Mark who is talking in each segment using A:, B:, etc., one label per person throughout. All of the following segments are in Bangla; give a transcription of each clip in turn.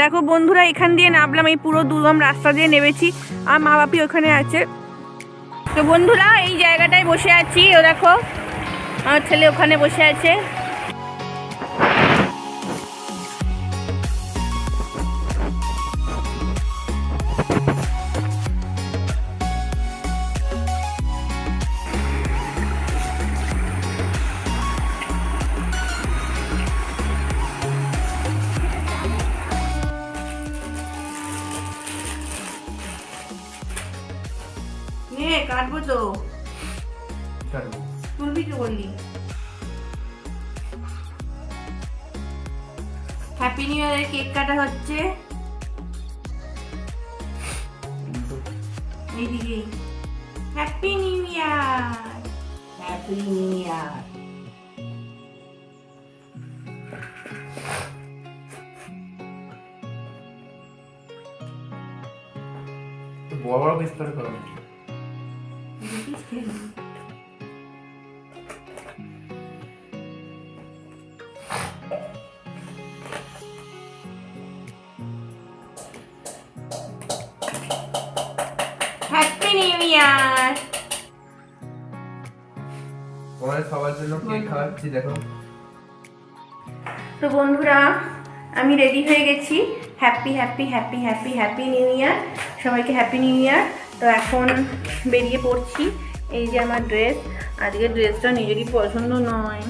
A: দেখো বন্ধুরা, এখান দিয়ে নামলাম, এই পুরো দুর্গম রাস্তা দিয়ে নেমেছি, আর মা বাপি ওখানে আছে। তো বন্ধুরা এই জায়গাটায় বসে আছি, ও দেখো আমার ছেলে ওখানে বসে আছে। কাটবো তো, তুলবি তো বললি। হ্যাপি নিউ ইয়ারের কেক কাটা হচ্ছে এইদিকে। Happy new year, happy new year.
B: বড় বড় পিস করে করো।
A: Happy new year.
B: তোমাদের সবার জন্য কেক খাওয়াচ্ছি, দেখো।
A: তো বন্ধুরা আমি রেডি হয়ে গেছি। Happy happy happy happy happy new year, সবাইকে হ্যাপি নিউ ইয়ার। তো এখন বেরিয়ে পড়ছি। এই যে আমার ড্রেস, আজকে ড্রেসটা নিজেরই পছন্দ নয়,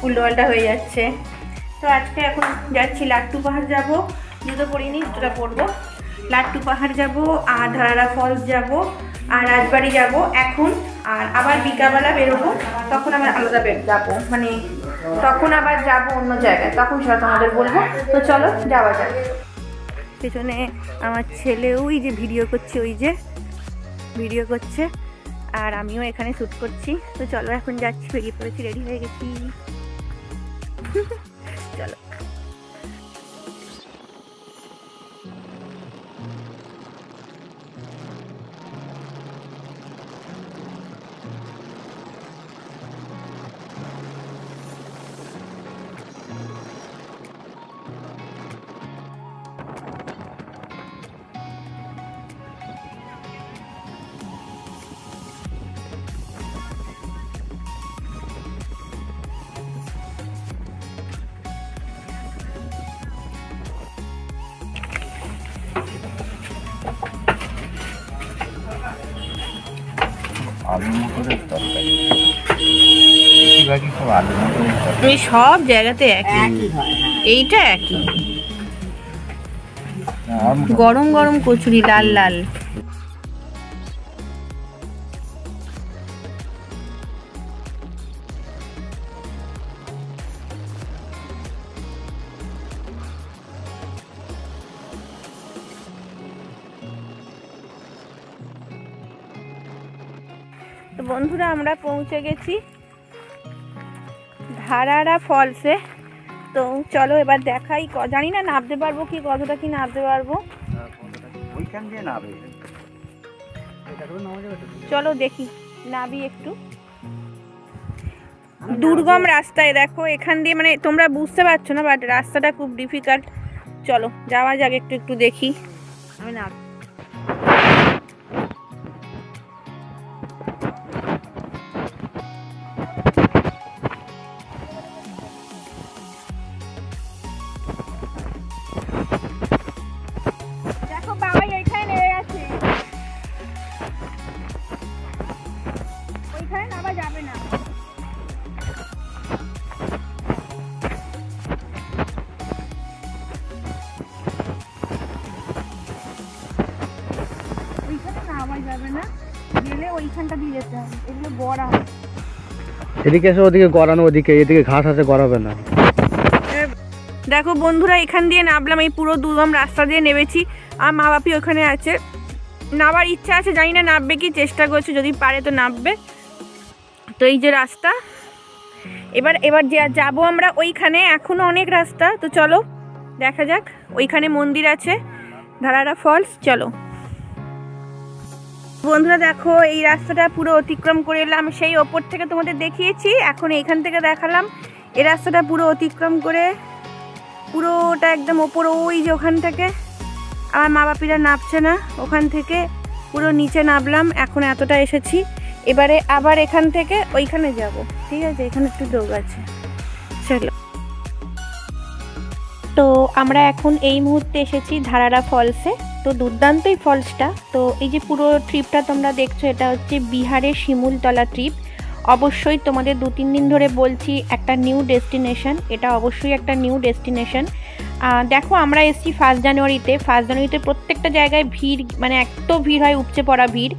A: উল্টোপাল্টা হয়ে যাচ্ছে। তো আজকে এখন যাচ্ছি লাট্টু পাহাড় যাব, জুতো পরিনি, জুতোটা পরবো। লাট্টু পাহাড় যাব, আর ধারারা ফলস যাব, আর রাজবাড়ি যাব এখন। আর আবার বিকালবেলা বেরোবো, তখন আবার আলাদা যাবো, মানে তখন আবার যাব অন্য জায়গায়, তখন সেটা তোমাদের বলবো। তো চলো যাওয়া যাক। পেছনে আমার ছেলে ওই যে ভিডিও করছে, ওই যে ভিডিও করছে, আর আমিও এখানে শ্যুট করছি। তো চলো এখন যাচ্ছি, বেরিয়ে পড়েছি, রেডি হয়ে গেছি। চলো। সব জায়গাতে একই, এইটা একই। গরম গরম কচুরি, লাল লাল। তো বন্ধুরা আমরা পৌঁছে গেছি ধারারা ফলসে। তো চলো এবার দেখাই, জানি না নামতে পারবো কি, কতটা কি নামতে পারবো। চলো দেখি, নাবি একটু। দুর্গম রাস্তায় দেখো, এখান দিয়ে মানে তোমরা বুঝতে পারছো না, বাট রাস্তাটা খুব ডিফিকাল্ট। চলো যাওয়া যাক, একটু একটু দেখি। আমি না যাবে না, গেলে ওইখানটা দিয়ে যেতে হবে, এগুলো গড়া।
C: এদিকে এসে ওদিকে গড়ানো, ওদিকে এদিকে ঘাস আছে, গড়াবে না।
A: দেখো বন্ধুরা এখান দিয়ে নামলাম, এই পুরো দুর্গম রাস্তা দিয়ে নেমেছি, আর মা বাপি ওখানে আছে। নামার ইচ্ছা আছে, জানি না নামবে কি, চেষ্টা করছে, যদি পারে তো নামবে। তো এই যে রাস্তা, এবার যে যাবো আমরা ওইখানে, এখনো অনেক রাস্তা। তো চলো দেখা যাক, ওইখানে মন্দির আছে, ধারারা ফলস। চলো বন্ধুরা দেখো, এই রাস্তাটা পুরো অতিক্রম করে এলাম, সেই ওপর থেকে তোমাদের দেখিয়েছি, এখন এইখান থেকে দেখালাম। এই রাস্তাটা পুরো অতিক্রম করে পুরোটা একদম ওপরে, ওই যে ওখান থেকে আমার মা বাপিরা নামছে না, ওখান থেকে পুরো নিচে নামলাম, এখন এতটা এসেছি। এবারে আবার এখান থেকে ওইখানে যাব, ঠিক আছে? এখানে একটু দোগ আছে, চলো। তো আমরা এখন এই মুহূর্তে এসেছি ধারারা ফলসে। তো দুর্দান্তই ফলসটা। তো এই যে পুরো ট্রিপটা তোমরা দেখছো, এটা হচ্ছে বিহারের শিমুলতলা ট্রিপ। অবশ্যই তোমাদের 2-3 দিন ধরে বলছি, একটা নিউ ডেস্টিনেশন, এটা অবশ্যই একটা নিউ ডেস্টিনেশন। দেখো আমরা এসেছি 1 জানুয়ারিতে। 1 জানুয়ারিতে প্রত্যেকটা জায়গায় ভিড়, মানে এত ভিড় হয়, উপচে পড়া ভিড়।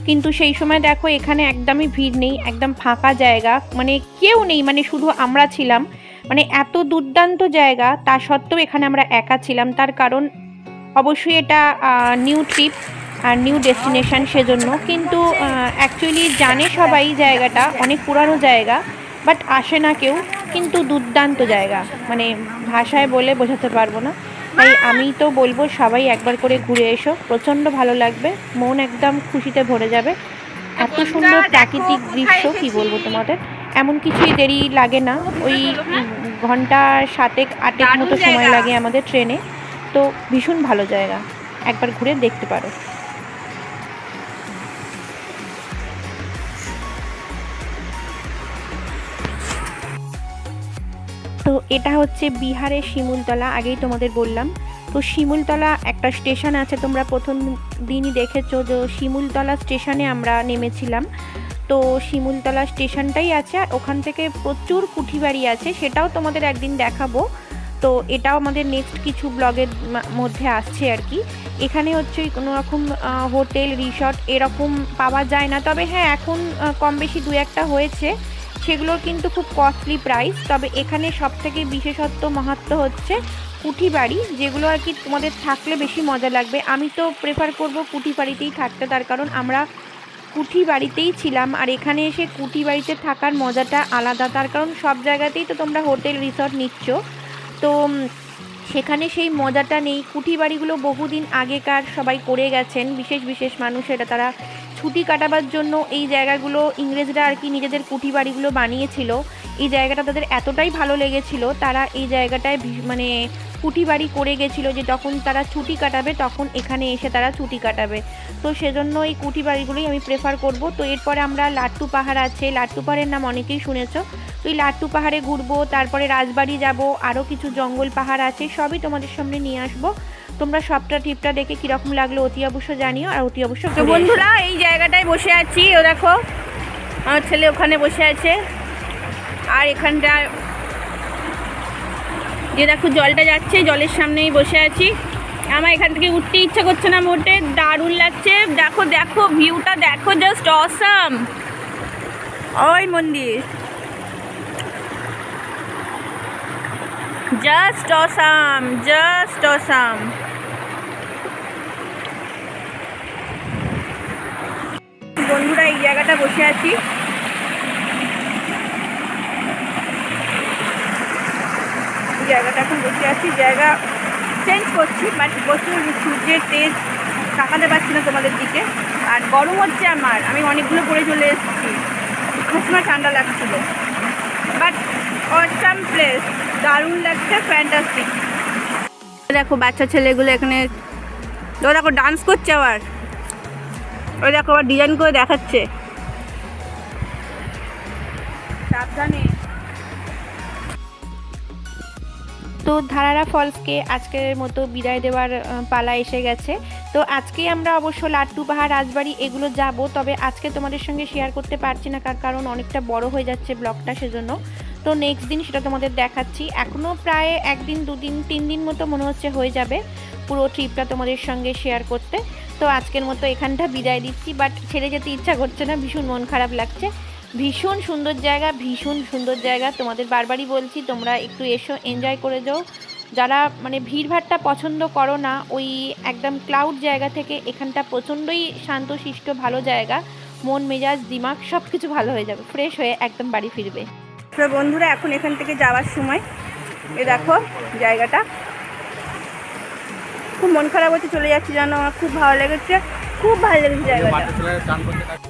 A: কিন্তু সেই সময় দেখো এখানে একদমই ভিড় নেই, একদম ফাঁকা জায়গা, মানে কেউ নেই, মানে শুধু আমরা ছিলাম। মানে এত দুর্দান্ত জায়গা, তা সত্ত্বেও এখানে আমরা একা ছিলাম। তার কারণ অবশ্যই এটা নিউ ট্রিপ আর নিউ ডেস্টিনেশন, সেজন্য। কিন্তু অ্যাকচুয়ালি জানে সবাই জায়গাটা অনেক পুরানো জায়গা, বাট আসে না কেউ। কিন্তু দুর্দান্ত জায়গা, মানে ভাষায় বলে বোঝাতে পারবো না। তাই আমি তো বলবো সবাই একবার করে ঘুরে এসো, প্রচণ্ড ভালো লাগবে, মন একদম খুশিতে ভরে যাবে। এত সুন্দর প্রাকৃতিক দৃশ্য, কি বলবো তোমাদের, এমন কিছুই দেরি লাগে না। ওই ঘন্টা 7-8 মতো সময় লাগে আমাদের ট্রেনে। তো ভীষণ ভালো জায়গা, একবার ঘুরে দেখতে পারো। তো এটা হচ্ছে বিহারের শিমুলতলা, আগেই তোমাদের বললাম। তো শিমুলতলা একটা স্টেশন আছে, তোমরা প্রথম দিনই দেখেছো যে শিমুলতলা স্টেশনে আমরা নেমেছিলাম। তো শিমুলতলা স্টেশনটাই আছে, আর ওখান থেকে প্রচুর কুঠিবাড়ি আছে, সেটাও তোমাদের একদিন দেখাবো। তো এটাও আমাদের নেক্সট কিছু ব্লগের মধ্যে আসছে আর কি। এখানে হচ্ছে কোনো রকম হোটেল রিসর্ট এরকম পাওয়া যায় না, তবে হ্যাঁ এখন কম বেশি 2-1টা হয়েছে, সেগুলোর কিন্তু খুব কস্টলি প্রাইস। তবে এখানে সবথেকে বিশেষত্ব মাহাত্ম্য হচ্ছে কুঠি বাড়ি, যেগুলো আর কি তোমাদের থাকলে বেশি মজা লাগবে। আমি তো প্রেফার করব কুঠি বাড়িতেই থাকতে, তার কারণ আমরা কুঠি বাড়িতেই ছিলাম, আর এখানে এসে কুঠি বাড়িতে থাকার মজাটা আলাদা। তার কারণ সব জায়গাতেই তো তোমরা হোটেল রিসর্ট নিচ্ছ, তো সেখানে সেই মজাটা নেই। কুঠি বাড়িগুলো বহুদিন আগেকার সবাই করে গেছেন, বিশেষ বিশেষ মানুষেরা, তারা ছুটি কাটাবার জন্য এই জায়গাগুলো ইংরেজরা আর কি নিজেদের কুঠি বাড়িগুলো বানিয়েছিল। এই জায়গাটা তাদের এতটাই ভালো লেগেছিল, তারা এই জায়গাটায় মানে কুঠি বাড়ি করে গেছিলো, যে যখন তারা ছুটি কাটাবে তখন এখানে এসে তারা ছুটি কাটাবে। তো সেজন্য এই কুঠি বাড়িগুলোই আমি প্রেফার করব। তো এরপরে আমরা লাট্টু পাহাড় আছে, লাট্টু পাহাড়ের নাম অনেকেই শুনেছো। তো এই লাট্টু পাহাড়ে ঘুরবো, তারপরে রাজবাড়ি যাব, আরও কিছু জঙ্গল পাহাড় আছে, সবই তোমাদের সামনে নিয়ে আসবো। তোমরা সবটা ট্রিপটা দেখে কীরকম লাগলো অতি অবশ্য জানিও, আর অতি অবশ্য। তো বন্ধুরা এই জায়গাটায় বসে আছি, ও দেখো আমার ছেলে ওখানে বসে আছে, আর এখানটা যে দেখো জলটা যাচ্ছে, জলের সামনেই বসে আছি। আমার এখান থেকে উঠতে ইচ্ছা করছে না মোটে, দারুণ লাগছে। দেখো দেখো ভিউটা দেখো, জাস্ট অসাম। ওই মন্দির, জাস্ট অসাম, জাস্ট অসাম। বন্ধুরা এই জায়গাটা বসে আছি, জায়গাটা এখন বসে আছি, জায়গা চেঞ্জ করছি, বাট প্রচুর সূর্যের তেজ, তাকাতে পারছি না তোমাদের দিকে, আর গরম হচ্ছে আমার, আমি অনেকগুলো পরে চলে এসেছি, সময় ঠান্ডা লাগছিল, বাট অসাম প্লেস, দারুণ লাগছে, ফ্যান্টাস্টিক। দেখো বাচ্চা ছেলেগুলো এখানে, তো দেখো ডান্স করছে, আবার ওই দেখো আবার ডিজাইন করে দেখাচ্ছে, সাবধানে। তো ধারারা ফলসকে আজকের মতো বিদায় দেওয়ার পালা এসে গেছে। তো আজকে আমরা অবশ্য লাট্টু পাহাড়, রাজবাড়ি এগুলো যাব, তবে আজকে তোমাদের সঙ্গে শেয়ার করতে পারছি না, কারণ অনেকটা বড় হয়ে যাচ্ছে ব্লগটা, সেজন্য। তো নেক্সট দিন সেটা তোমাদের দেখাচ্ছি। এখনও প্রায় 1 দিন 2 দিন 3 দিন মতো মনে হচ্ছে হয়ে যাবে পুরো ট্রিপটা তোমাদের সঙ্গে শেয়ার করতে। তো আজকের মতো এখানটা বিদায় দিচ্ছি, বাট ছেড়ে যেতে ইচ্ছা করছে না, ভীষণ মন খারাপ লাগছে। ভীষণ সুন্দর জায়গা, ভীষণ সুন্দর জায়গা, তোমাদের বারবারই বলছি তোমরা একটু এসো, এনজয় করে যাও। যারা মানে ভিড়ভাড়টা পছন্দ করো না, ওই একদম ক্লাউড জায়গা থেকে এখানটা প্রচণ্ডই শান্তশিষ্ট ভালো জায়গা, মন মেজাজ দিমাগ সব কিছু ভালো হয়ে যাবে, ফ্রেশ হয়ে একদম বাড়ি ফিরবে। তো বন্ধুরা এখন এখান থেকে যাওয়ার সময় এ দেখো জায়গাটা, খুব মন খারাপ হচ্ছে, চলে যাচ্ছি, জানো আমার খুব ভালো লেগেছে, খুব ভালো লেগেছে জায়গাটা।